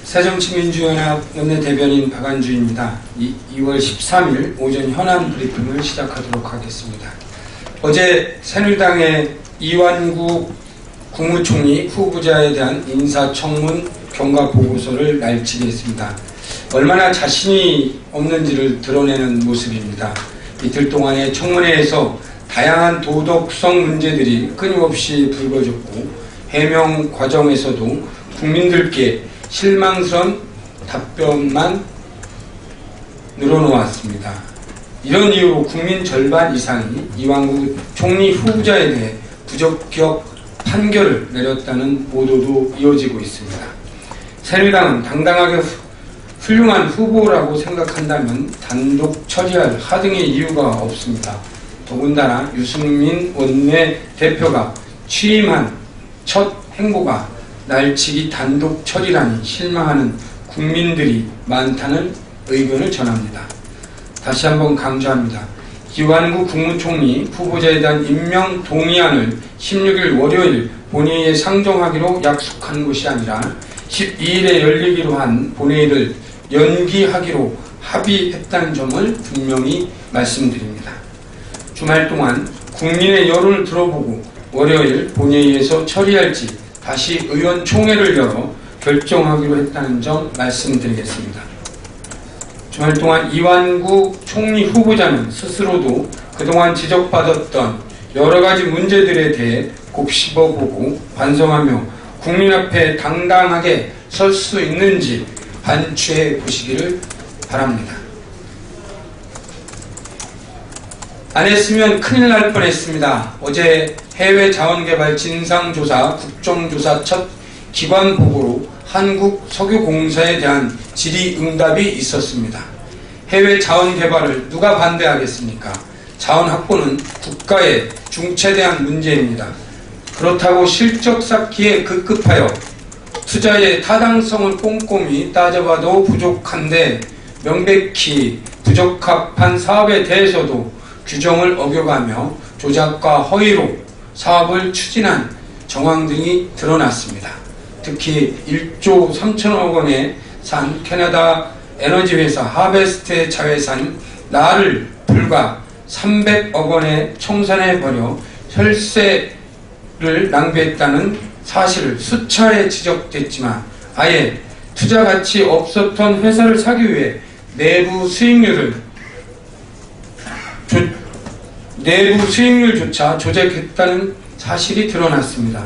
새정치민주연합 원내대변인 박안주입니다. 2월 13일 오전 현안 브리핑을 시작하도록 하겠습니다. 어제 새누리당의 이완구 국무총리 후보자에 대한 인사청문 경과보고서를 날치게 했습니다. 얼마나 자신이 없는지를 드러내는 모습입니다. 이틀 동안의 청문회에서 다양한 도덕성 문제들이 끊임없이 불거졌고 해명 과정에서도 국민들께 실망스러운 답변만 늘어놓았습니다. 이런 이유로 국민 절반 이상이 이완구 총리 후보자에 대해 부적격 판결을 내렸다는 보도도 이어지고 있습니다. 새누리당은 당당하게 훌륭한 후보라고 생각한다면 단독 처리할 하등의 이유가 없습니다. 더군다나 유승민 원내대표가 취임한 첫 행보가 날치기 단독 처리라니 실망하는 국민들이 많다는 의견을 전합니다. 다시 한번 강조합니다. 이완구 국무총리 후보자에 대한 임명 동의안을 16일 월요일 본회의에 상정하기로 약속한 것이 아니라 12일에 열리기로 한 본회의를 연기하기로 합의했다는 점을 분명히 말씀드립니다. 주말 동안 국민의 여론을 들어보고 월요일 본회의에서 처리할지 다시 의원총회를 열어 결정하기로 했다는 점 말씀드리겠습니다. 주말 동안 이완구 총리 후보자는 스스로도 그동안 지적받았던 여러 가지 문제들에 대해 곱씹어보고 반성하며 국민 앞에 당당하게 설 수 있는지 반추해 보시기를 바랍니다. 안 했으면 큰일 날 뻔했습니다. 어제 해외 자원개발 진상조사 국정조사 첫 기관 보고로 한국석유공사에 대한 질의응답이 있었습니다. 해외 자원개발을 누가 반대하겠습니까? 자원 확보는 국가의 중차대한 문제입니다. 그렇다고 실적 쌓기에 급급하여 투자의 타당성을 꼼꼼히 따져봐도 부족한데 명백히 부적합한 사업에 대해서도 규정을 어겨가며 조작과 허위로 사업을 추진한 정황 등이 드러났습니다. 특히 1조 3천억 원에 산 캐나다 에너지 회사 하베스트의 자회사인 나를 불과 300억 원에 청산해버려 혈세를 낭비했다는 사실을 수차례 지적됐지만 아예 투자 가치 없었던 회사를 사기 위해 내부 수익률조차 조작했다는 사실이 드러났습니다.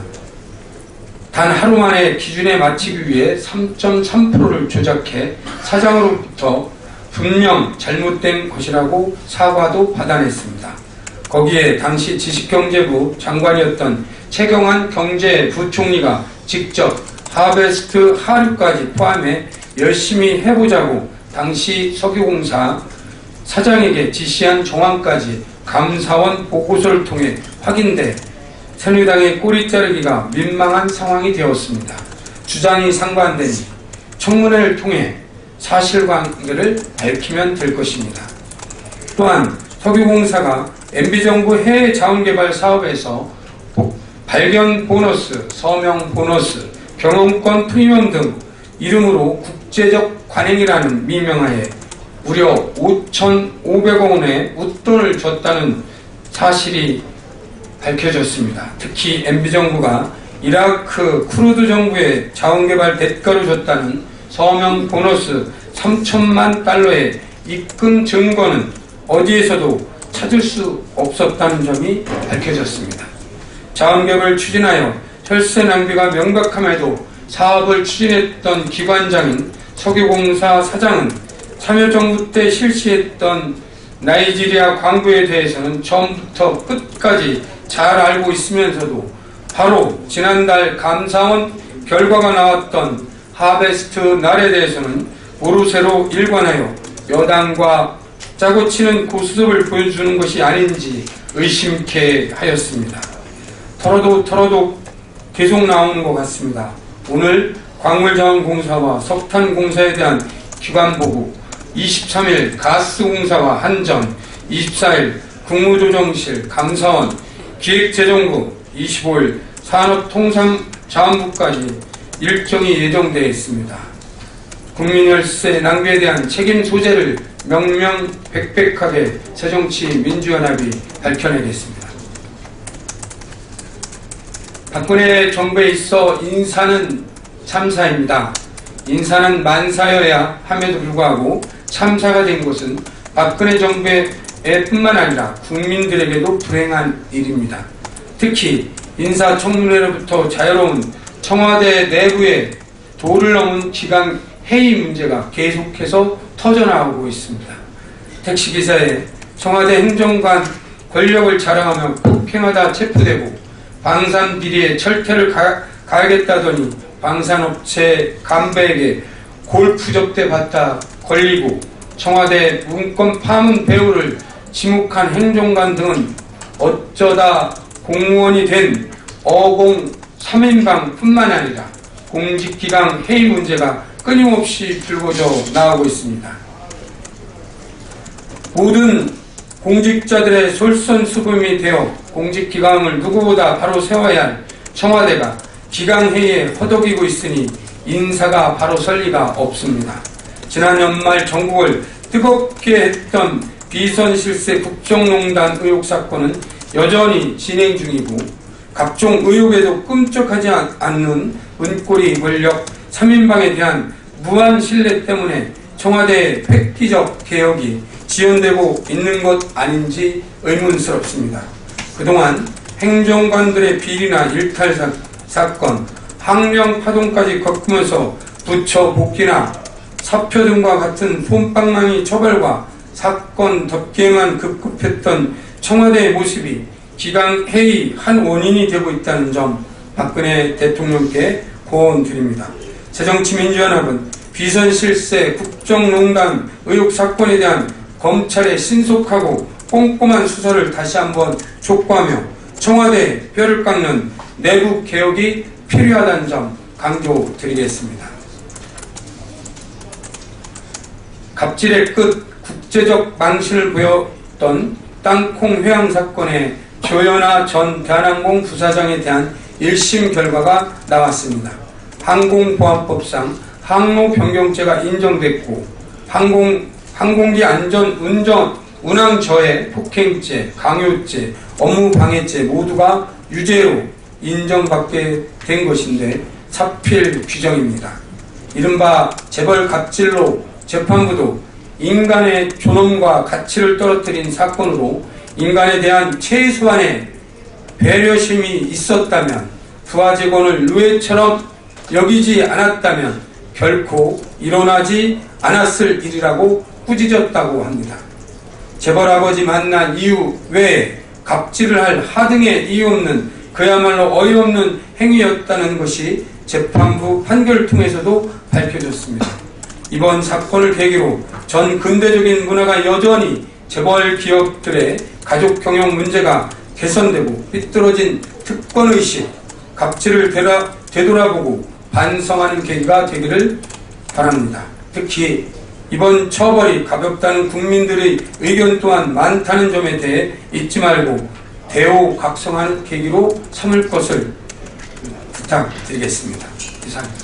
단 하루 만에 기준에 맞추기 위해 3.3%를 조작해 사장으로부터 분명 잘못된 것이라고 사과도 받아냈습니다. 거기에 당시 지식경제부 장관이었던 최경환 경제부총리가 직접 하베스트 하류까지 포함해 열심히 해보자고 당시 석유공사 사장에게 지시한 정황까지 감사원 보고서를 통해 확인돼 새누리당의 꼬리 자르기가 민망한 상황이 되었습니다. 주장이 상반되니 청문회를 통해 사실관계를 밝히면 될 것입니다. 또한 석유공사가 MB정부 해외 자원개발 사업에서 발견 보너스, 서명 보너스, 경영권 프리미엄 등 이름으로 국제적 관행이라는 미명하에 무려 5,500억 원의 웃돈을 줬다는 사실이 밝혀졌습니다. 특히 MB정부가 이라크 쿠르드 정부의 자원개발 대가로 줬다는 서명 보너스 3천만 달러의 입금 증거는 어디에서도 찾을 수 없었다는 점이 밝혀졌습니다. 자원개발을 추진하여 혈세 낭비가 명백함에도 사업을 추진했던 기관장인 석유공사 사장은 참여정부 때 실시했던 나이지리아 광부에 대해서는 처음부터 끝까지 잘 알고 있으면서도 바로 지난달 감사원 결과가 나왔던 하베스트 날에 대해서는 모르쇠로 일관하여 여당과 짜고 치는 고수습을 보여주는 것이 아닌지 의심케 하였습니다. 털어도 계속 나오는 것 같습니다. 오늘 광물자원공사와 석탄공사에 대한 기관보고, 23일 가스공사와 한전, 24일 국무조정실, 감사원, 기획재정부, 25일 산업통상자원부까지 일정이 예정되어 있습니다. 국민 혈세 낭비에 대한 책임 소재를 명명백백하게 새정치민주연합이 밝혀내겠습니다. 박근혜 정부에 있어 인사는 참사입니다. 인사는 만사여야 함에도 불구하고 참사가 된 것은 박근혜 정부의 뿐만 아니라 국민들에게도 불행한 일입니다. 특히 인사청문회로부터 자유로운 청와대 내부의 도를 넘은 기강 회의 문제가 계속해서 터져나오고 있습니다. 택시기사에 청와대 행정관 권력을 자랑하며 폭행하다 체포되고 방산비리에 철퇴를 가하겠다더니 방산업체 간부에게 골프 접대 받다 걸리고 청와대 문건 파문 배우를 지목한 행정관 등은 어쩌다 공무원이 된 어공 3인방 뿐만 아니라 공직기강 해임 문제가 끊임없이 불거져 나오고 있습니다. 모든 공직자들의 솔선수범이 되어 공직기강을 누구보다 바로 세워야 할 청와대가 기강회의에 허덕이고 있으니 인사가 바로 설 리가 없습니다. 지난 연말 전국을 뜨겁게 했던 비선실세 국정농단 의혹 사건은 여전히 진행 중이고 각종 의혹에도 끔찍하지 않는 은꼬리 권력 3인방에 대한 무한 신뢰 때문에 청와대의 획기적 개혁이 지연되고 있는 것 아닌지 의문스럽습니다. 그동안 행정관들의 비리나 일탈 사건, 항명파동까지 겪으면서 부처 복귀나 사표 등과 같은 솜방망이 처벌과 사건 덮개만 급급했던 청와대의 모습이 기강회의 한 원인이 되고 있다는 점 박근혜 대통령께 고언드립니다. 새정치민주연합은 비선실세 국정농단 의혹 사건에 대한 검찰의 신속하고 꼼꼼한 수사를 다시 한번 촉구하며 청와대에 뼈를 깎는 내부 개혁이 필요하다는 점 강조드리겠습니다. 갑질의 끝 국제적 망신을 보였던 땅콩 회항 사건의 조현아 전 대한항공 부사장에 대한 1심 결과가 나왔습니다. 항공보안법상 항로 변경죄가 인정됐고 항공기 안전 운항 저해, 폭행죄, 강요죄, 업무방해죄 모두가 유죄로 인정받게 된 것인데 사필 규정입니다. 이른바 재벌 갑질로 재판부도 인간의 존엄과 가치를 떨어뜨린 사건으로 인간에 대한 최소한의 배려심이 있었다면 부하직원을 노예처럼 여기지 않았다면 결코 일어나지 않았을 일이라고 꾸짖었다고 합니다. 재벌 아버지 만난 이유 외에 갑질을 할 하등의 이유 없는 그야말로 어이없는 행위였다는 것이 재판부 판결을 통해서도 밝혀졌습니다. 이번 사건을 계기로 전 근대적인 문화가 여전히 재벌 기업들의 가족 경영 문제가 개선되고 삐뚤어진 특권의식, 갑질을 되돌아보고 반성하는 계기가 되기를 바랍니다. 특히 이번 처벌이 가볍다는 국민들의 의견 또한 많다는 점에 대해 잊지 말고 대오각성하는 계기로 삼을 것을 부탁드리겠습니다. 이상입니다.